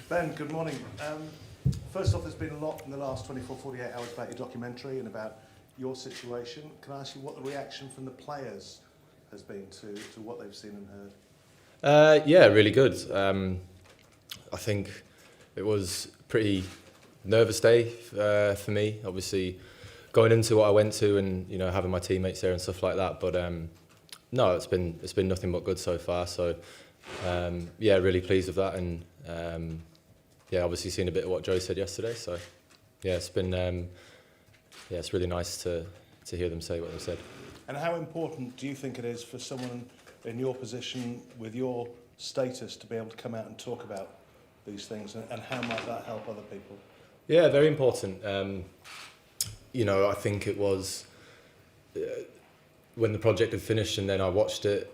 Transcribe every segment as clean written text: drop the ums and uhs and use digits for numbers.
Ben, good morning. First off, there's been a lot in the last 24, 48 hours about your documentary and about your situation. Can I ask you what the reaction from the players has been to what they've seen and heard? Yeah, really good. I think it was a pretty nervous day for me, obviously going into what I went to and having my teammates there and stuff like that. But no, it's been nothing but good so far. So yeah, really pleased with that, and yeah, obviously seen a bit of what Joe said yesterday. So yeah, it's been yeah, it's really nice to hear them say what they said. And how important do you think it is for someone in your position with your status to be able to come out and talk about these things, and how might that help other people? Yeah, very important. I think it was when the project had finished and then I watched it,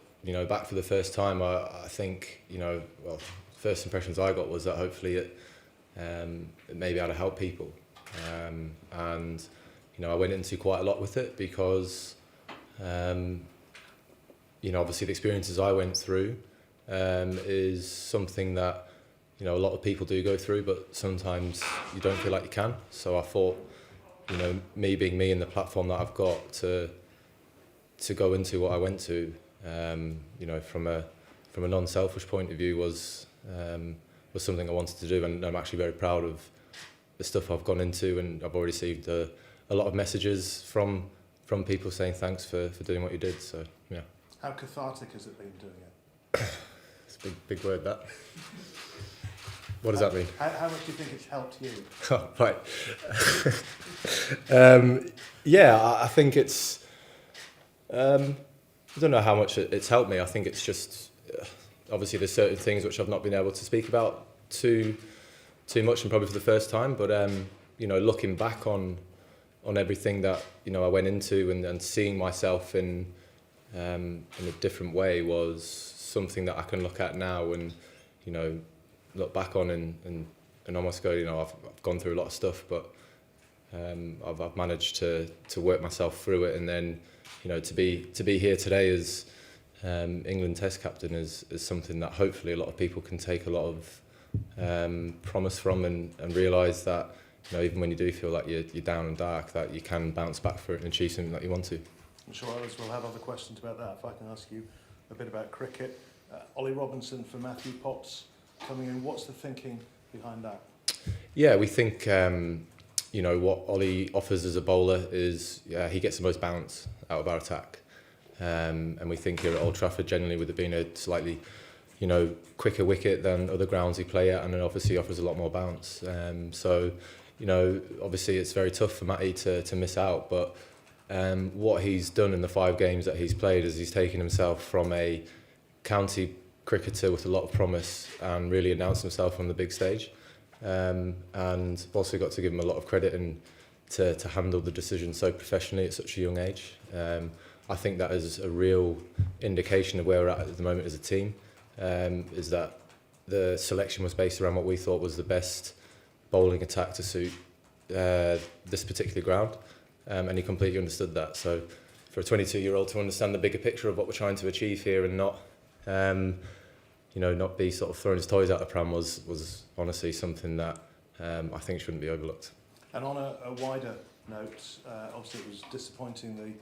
back for the first time. I think, well, first impressions I got was that hopefully it maybe how to help people. And I went into quite a lot with it because obviously the experiences I went through is something that a lot of people do go through, but sometimes you don't feel like you can. So I thought, me being me and the platform that I've got to go into what I went to, from a non-selfish point of view was something I wanted to do, and I'm actually very proud of the stuff I've gone into, and I've already received a lot of messages from people saying thanks for doing what you did. So yeah. How cathartic has it been doing it? It's a big word, that. What does that mean? How much do you think it's helped you? Oh, right. Yeah, I think it's. I don't know how much it's helped me. I think it's just obviously there's certain things which I've not been able to speak about too much, and probably for the first time. But looking back on everything that I went into and seeing myself in a different way was something that I can look at now and look back on and almost go, I've gone through a lot of stuff, but I've managed to work myself through it, and then to be here today as England Test captain is something that hopefully a lot of people can take a lot of promise from, and realise that even when you do feel like you're down and dark, that you can bounce back for it and achieve something that you want to. I'm sure others will have other questions about that. If I can ask you a bit about cricket, Ollie Robinson for Matthew Potts coming in. What's the thinking behind that? Yeah, we think what Ollie offers as a bowler is he gets the most bounce out of our attack, and we think here at Old Trafford generally, with it being a slightly quicker wicket than other grounds we play at, and then obviously offers a lot more bounce. So obviously it's very tough for Matty to miss out, but what he's done in the 5 games that he's played is he's taken himself from a county cricketer with a lot of promise and really announced himself on the big stage, and also got to give him a lot of credit and to handle the decision so professionally at such a young age. I think that is a real indication of where we're at the moment as a team, is that the selection was based around what we thought was the best bowling attack to suit this particular ground, and he completely understood that. So for a 22-year-old to understand the bigger picture of what we're trying to achieve here and not not be sort of throwing his toys out the pram was honestly something that I think shouldn't be overlooked. And on a wider note, obviously it was disappointing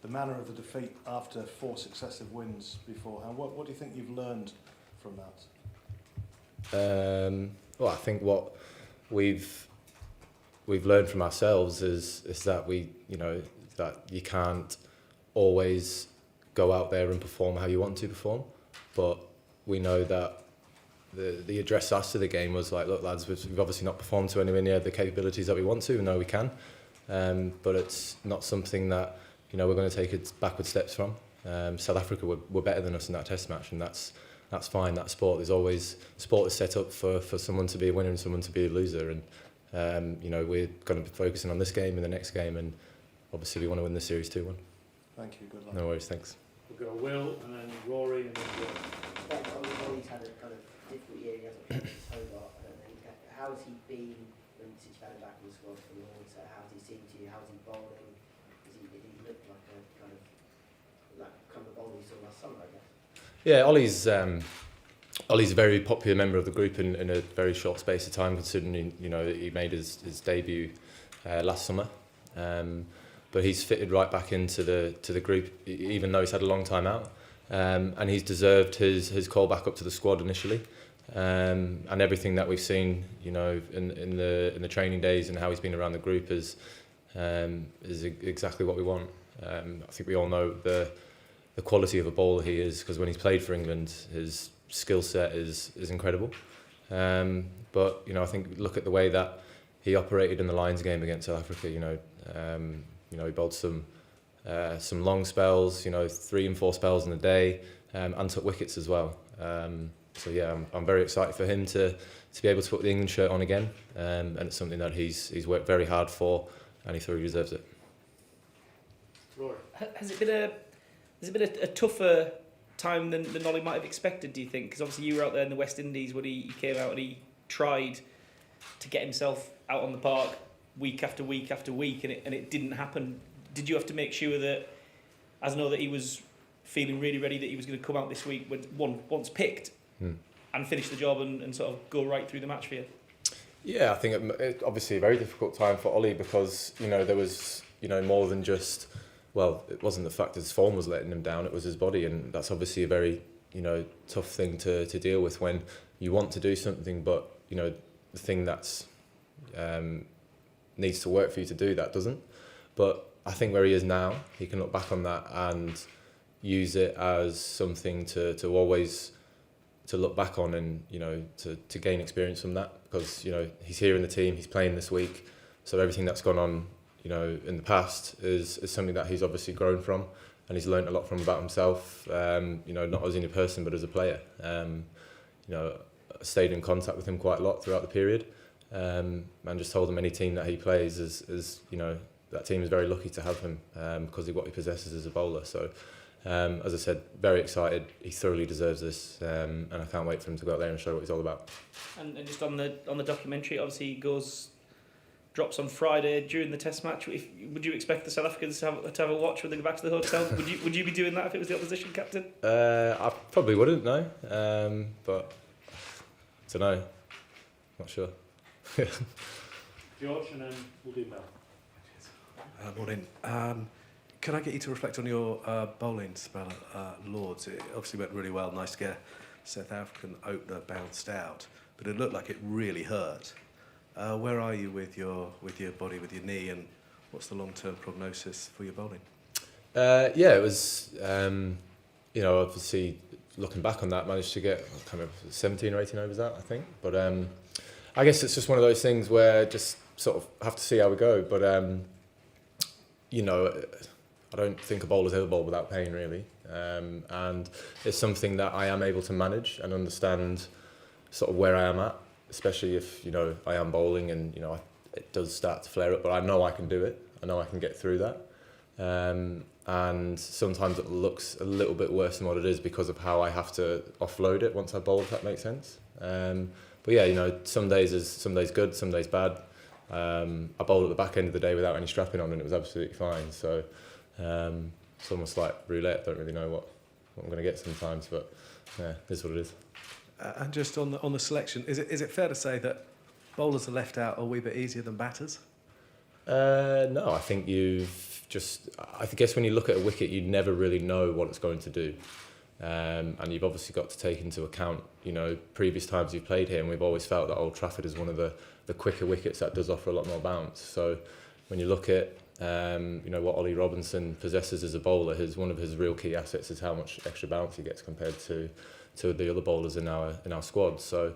the manner of the defeat after 4 successive wins beforehand. What do you think you've learned from that? Well, I think what we've learned from ourselves is that that you can't always go out there and perform how you want to perform, but we know that the address us to the game was like, look lads, we've obviously not performed to anywhere near the capabilities that we want to, and know we can, but it's not something that we're going to take it backward steps from. South Africa were better than us in that test match, and that's fine. That sport is set up for someone to be a winner and someone to be a loser, and we're going to be focusing on this game and the next game, and obviously we want to win the series 2-1. Thank you, good luck. No worries, thanks. We've got Will and then Rory and then Will. Ollie's had a kind of difficult year. He hasn't played so far. I don't think. How has he been since you've had him back in the squad for the Lords? How's he seemed to you? How's he bowling? Did he look like a kind of bowler you saw last summer, I guess? Yeah, Ollie's Ollie's a very popular member of the group in a very short space of time, considering he made his debut last summer. But he's fitted right back into the group, even though he's had a long time out, and he's deserved his call back up to the squad initially. And everything that we've seen, in the training days and how he's been around the group is exactly what we want. I think we all know the quality of a bowler he is, because when he's played for England, his skill set is incredible. But I think look at the way that he operated in the Lions game against South Africa. He bowled some long spells, 3 and 4 spells in a day, and took wickets as well. So yeah, I'm very excited for him to be able to put the England shirt on again, and it's something that he's worked very hard for, and he thoroughly deserves it. Rory. Has it been a tougher time than Ollie might have expected, do you think? Because obviously you were out there in the West Indies when he came out and he tried to get himself out on the park week after week after week, and it didn't happen. Did you have to make sure that, as I know that he was feeling really ready that he was going to come out this week once picked and finish the job and sort of go right through the match for you? Yeah, I think it obviously a very difficult time for Ollie, because there was more than just, well, it wasn't the fact that his form was letting him down, it was his body, and that's obviously a very tough thing to deal with when you want to do something, but the thing that's needs to work for you to do that doesn't. But I think where he is now, he can look back on that and use it as something to always to look back on, and to gain experience from that, because he's here in the team, he's playing this week, so everything that's gone on in the past is something that he's obviously grown from, and he's learnt a lot from about himself, not as in a person but as a player. I stayed in contact with him quite a lot throughout the period, and just told him any team that he plays is that team is very lucky to have him, because of what he possesses as a bowler. So as I said, very excited. He thoroughly deserves this, and I can't wait for him to go out there and show what he's all about. And just on the documentary, obviously he drops on Friday during the Test match. Would you expect the South Africans to have a watch when they go back to the hotel? Would you be doing that if it was the opposition captain? I probably wouldn't, no, but I don't know. Not sure. George, and then we'll do Mel. Morning. Can I get you to reflect on your bowling spell at Lords? It obviously went really well. Nice to get a South African opener bounced out, but it looked like it really hurt. Where are you with your body, with your knee, and what's the long-term prognosis for your bowling? Yeah, it was, obviously looking back on that, managed to get kind of 17 or 18 overs out, I think. But I guess it's just one of those things where just sort of have to see how we go. But, I don't think a bowler's ever bowled without pain, really. And it's something that I am able to manage and understand sort of where I am at, especially if, I am bowling and, it does start to flare up, but I know I can do it. I know I can get through that. And sometimes it looks a little bit worse than what it is because of how I have to offload it once I bowl, if that makes sense. But yeah, some days good, some days bad. I bowled at the back end of the day without any strapping on and it was absolutely fine. So it's almost like roulette. I don't really know what I'm going to get sometimes, but yeah, it is what it is. And just on the selection, is it fair to say that bowlers are left out a wee bit easier than batters? No, I think I guess when you look at a wicket, you never really know what it's going to do. And you've obviously got to take into account, previous times you've played here, and we've always felt that Old Trafford is one of the quicker wickets that does offer a lot more bounce. So when you look at, what Ollie Robinson possesses as a bowler, one of his real key assets is how much extra bounce he gets compared to the other bowlers in our squad. So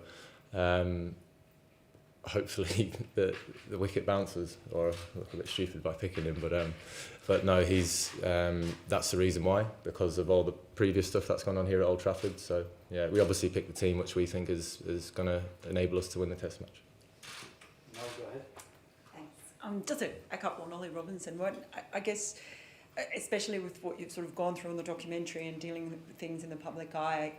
hopefully the wicket bounces, or I look a bit stupid by picking him, but no, he's that's the reason why, because of all the previous stuff that's gone on here at Old Trafford. So yeah, we obviously picked the team which we think is going to enable us to win the Test match. Mel, go ahead. Thanks. Just a couple on Ollie Robinson. I guess, especially with what you've sort of gone through in the documentary and dealing with things in the public eye,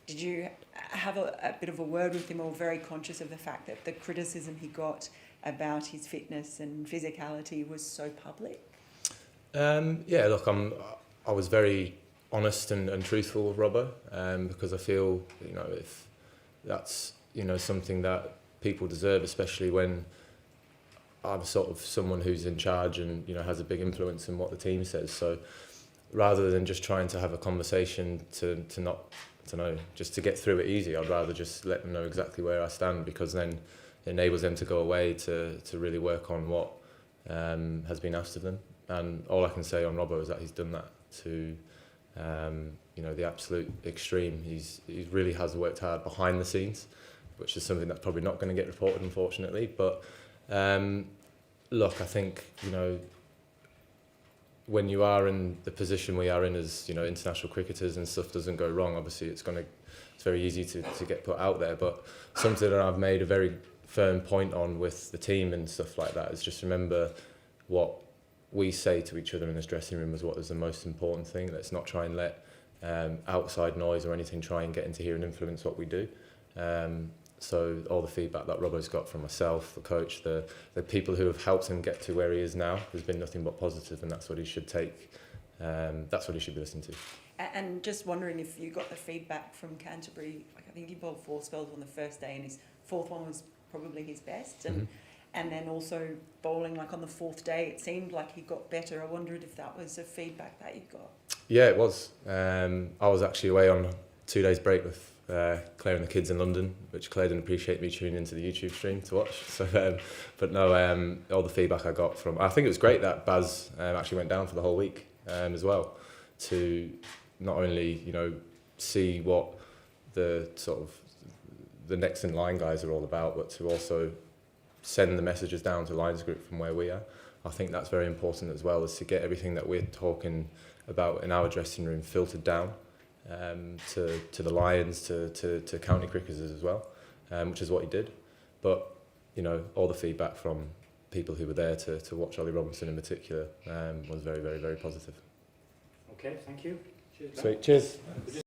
did you have a bit of a word with him, or very conscious of the fact that the criticism he got about his fitness and physicality was so public? Yeah, look, I was very honest and truthful with Robbo, because I feel, you know, if that's, you know, something that people deserve, especially when I'm sort of someone who's in charge and, you know, has a big influence in what the team says. So rather than just trying to have a conversation to not, I don't know, just to get through it easy, I'd rather just let them know exactly where I stand, because then it enables them to go away to really work on what has been asked of them. And all I can say on Robbo is that he's done that to, you know, the absolute extreme. He really has worked hard behind the scenes, which is something that's probably not going to get reported, unfortunately. But look, I think, you know, when you are in the position we are in as, you know, international cricketers and stuff doesn't go wrong, obviously it's very easy to get put out there. But something that I've made a very firm point on with the team and stuff like that is just remember what we say to each other in this dressing room is what is the most important thing. Let's not try and let outside noise or anything try and get into here and influence what we do. So all the feedback that Robbo's got from myself, the coach, the people who have helped him get to where he is now, has been nothing but positive, and that's what he should take. That's what he should be listening to. And just wondering if you got the feedback from Canterbury. Like, I think he bowled 4 spells on the first day, and his 4th one was probably his best. And then also bowling like on the 4th day, it seemed like he got better. I wondered if that was a feedback that you got. Yeah, it was. I was actually away on 2 days break with Claire and the kids in London, which Claire didn't appreciate me tuning into the YouTube stream to watch. So, but no, all the feedback I got from, I think it was great that Baz actually went down for the whole week as well, to not only, you know, see what the sort of the next in line guys are all about, but to also send the messages down to Lions Group from where we are. I think that's very important as well, is to get everything that we're talking about in our dressing room filtered down to the Lions, to county cricketers as well, which is what he did. But, you know, all the feedback from people who were there to watch Ollie Robinson in particular was very, very, very positive. Okay, thank you. Cheers, Ben. Sweet, cheers.